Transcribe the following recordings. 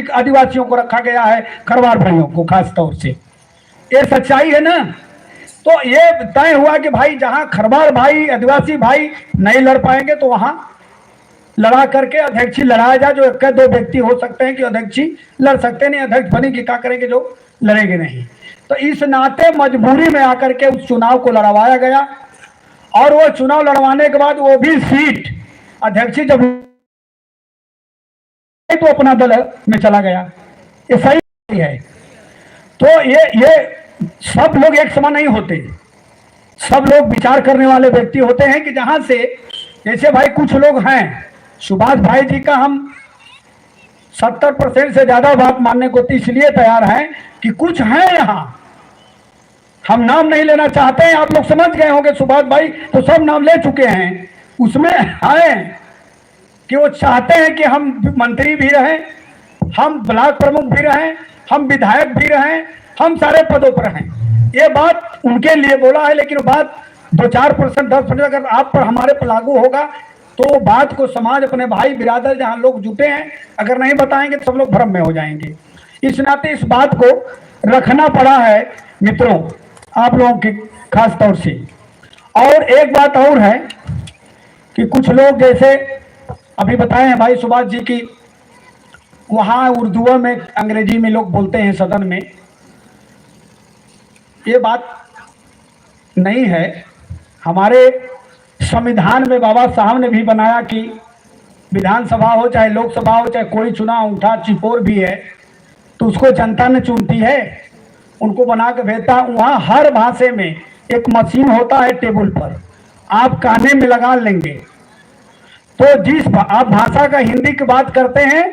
आदिवासियों को रखा गया है, खरवार भाइयों को खास तौर से। ये सच्चाई है ना। तो ये तय हुआ कि भाई जहां खरवार भाई आदिवासी भाई नहीं लड़ पाएंगे तो वहां लड़ा करके अध्यक्षी लड़ाया जाए। जो एक दो व्यक्ति हो सकते हैं कि अध्यक्षी लड़ सकते नहीं, अध्यक्ष बनी कि क्या करेंगे जो लड़ेंगे नहीं। तो इस नाते मजबूरी में आकर के उस चुनाव को लड़वाया गया और वो चुनाव लड़वाने के बाद वो भी सीट अध्यक्षी जब तो अपना दल में चला गया। ये सही है। तो ये सब लोग एक समान नहीं होते, सब लोग विचार करने वाले व्यक्ति होते हैं कि जहां से जैसे भाई कुछ लोग हैं, सुभाष भाई जी का हम 70% से ज्यादा बात मानने को इसलिए तैयार हैं कि कुछ हैं यहाँ, हम नाम नहीं लेना चाहते हैं, आप लोग समझ गए होंगे। सुभाष भाई तो सब नाम ले चुके हैं, उसमें हैं कि वो चाहते हैं कि हम मंत्री भी रहें, हम ब्लॉक प्रमुख भी रहें, हम विधायक भी रहें, हम सारे पदों पर हैं। ये बात उनके लिए बोला है, लेकिन बात 2-4%, 10% अगर आप पर हमारे पर लागू होगा तो बात को समाज, अपने भाई बिरादर जहां लोग जुटे हैं, अगर नहीं बताएंगे तो सब लोग भ्रम में हो जाएंगे। इस नाते इस बात को रखना पड़ा है मित्रों, आप लोगों की खास तौर से। और एक बात और है कि कुछ लोग जैसे अभी बताए हैं भाई सुभाष जी की, वहाँ उर्दू में अंग्रेजी में लोग बोलते हैं सदन में, ये बात नहीं है। हमारे संविधान में बाबा साहब ने भी बनाया कि विधानसभा हो चाहे लोकसभा हो चाहे कोई चुनाव उठा चिपोर भी है तो उसको जनता ने चुनती है, उनको बना के भेजता। वहाँ हर भाषा में एक मशीन होता है टेबल पर, आप काने में लगा लेंगे तो जिस आप भाषा का हिंदी की बात करते हैं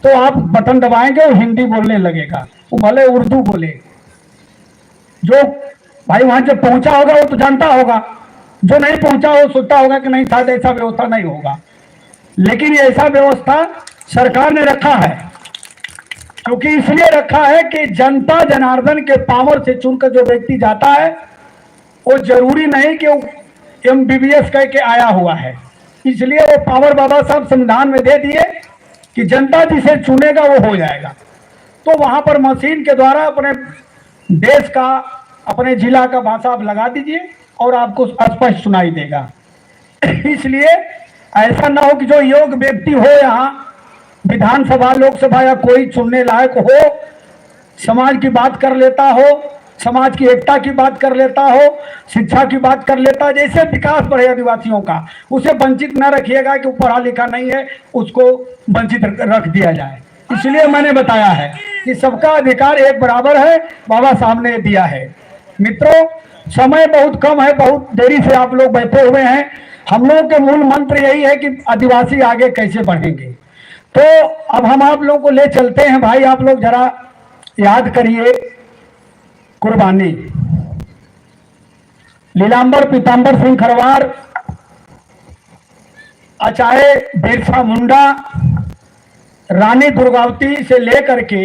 तो आप बटन दबाएंगे वो हिंदी बोलने लगेगा, वो भले उर्दू बोले। जो भाई वहां जब पहुंचा होगा वो तो जानता होगा, जो नहीं पहुंचा वो सोचता होगा कि नहीं था, ऐसा व्यवस्था नहीं होगा। लेकिन ऐसा व्यवस्था सरकार ने रखा है, क्योंकि इसलिए रखा है कि जनता जनार्दन के पावर से चुनकर जो व्यक्ति जाता है वो जरूरी नहीं कि वो MBBS कह के आया हुआ है। इसलिए वो पावर बाबा साहब संविधान में दे दिए कि जनता जिसे चुनेगा वो हो जाएगा। तो वहां पर मशीन के द्वारा अपने देश का, अपने जिला का भाषा आप लगा दीजिए और आपको स्पष्ट सुनाई देगा। इसलिए ऐसा ना हो कि जो योग्य व्यक्ति हो यहाँ विधानसभा लोकसभा या कोई चुनने लायक हो, समाज की बात कर लेता हो, समाज की एकता की बात कर लेता हो, शिक्षा की बात कर लेता, जैसे विकास बढ़े आदिवासियों का, उसे वंचित न रखिएगा कि वो पढ़ा लिखा नहीं है उसको वंचित रख दिया जाए। इसलिए मैंने बताया है कि सबका अधिकार एक बराबर है, बाबा साहब ने दिया है। मित्रों, समय बहुत कम है, बहुत देरी से आप लोग बैठे हुए हैं। हम लोगों के मूल मंत्र यही है कि आदिवासी आगे कैसे बढ़ेंगे। तो अब हम आप लोगों को ले चलते हैं। भाई आप लोग जरा याद करिए कुर्बानी, लीलांबर पीतांबर सिंह खरवार, चाहे बिरसा मुंडा, रानी दुर्गावती से लेकर के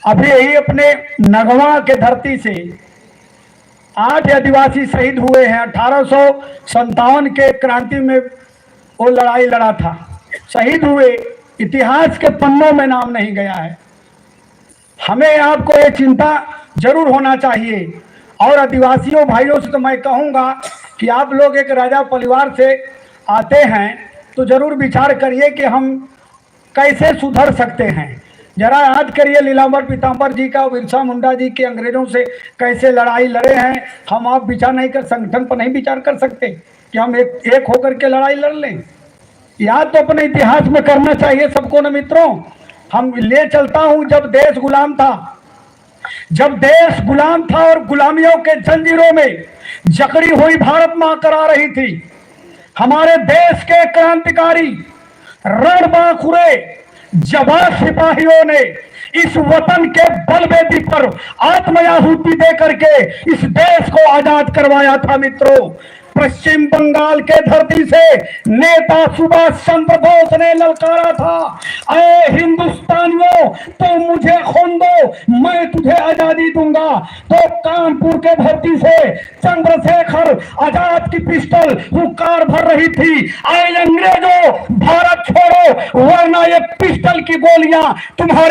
अभी यही अपने नगवा के धरती से 8 आदिवासी शहीद हुए हैं। 1857 के क्रांति में वो लड़ाई लड़ा था, शहीद हुए, इतिहास के पन्नों में नाम नहीं गया है। हमें आपको ये चिंता जरूर होना चाहिए। और आदिवासियों भाइयों से तो मैं कहूँगा कि आप लोग एक राजा परिवार से आते हैं तो जरूर विचार करिए कि हम कैसे सुधर सकते हैं। जरा याद करिए लीलांबर पीतांबर जी का, बिरसा मुंडा जी के अंग्रेजों से कैसे लड़ाई लड़े हैं। हम आप विचार नहीं कर, संगठन पर नहीं विचार कर सकते कि हम एक होकर के लड़ाई लड़ लें। याद तो अपने इतिहास में करना चाहिए सबको न मित्रों। हम ले चलता हूं, जब देश गुलाम था, जब देश गुलाम था और गुलामियों के जंजीरों में जकड़ी हुई भारत मां करा रही थी, हमारे देश के क्रांतिकारी रणबांकुरे जवान सिपाहियों ने इस वतन के बलवेदी पर आत्मयाहुति दे करके इस देश को आजाद करवाया था मित्रों। पश्चिम बंगाल के धरती से नेता सुभाष चंद्र बोस ने ललकारा था, अरे हिंदुस्तानियों तो मुझे खून दो, मैं तुझे आजादी दूंगा। तो कानपुर के धरती से चंद्रशेखर आजाद की पिस्टल हुंकार भर रही थी, आए अंग्रेजों भारत छोड़ो वरना ये पिस्टल की गोलियां तुम्हारे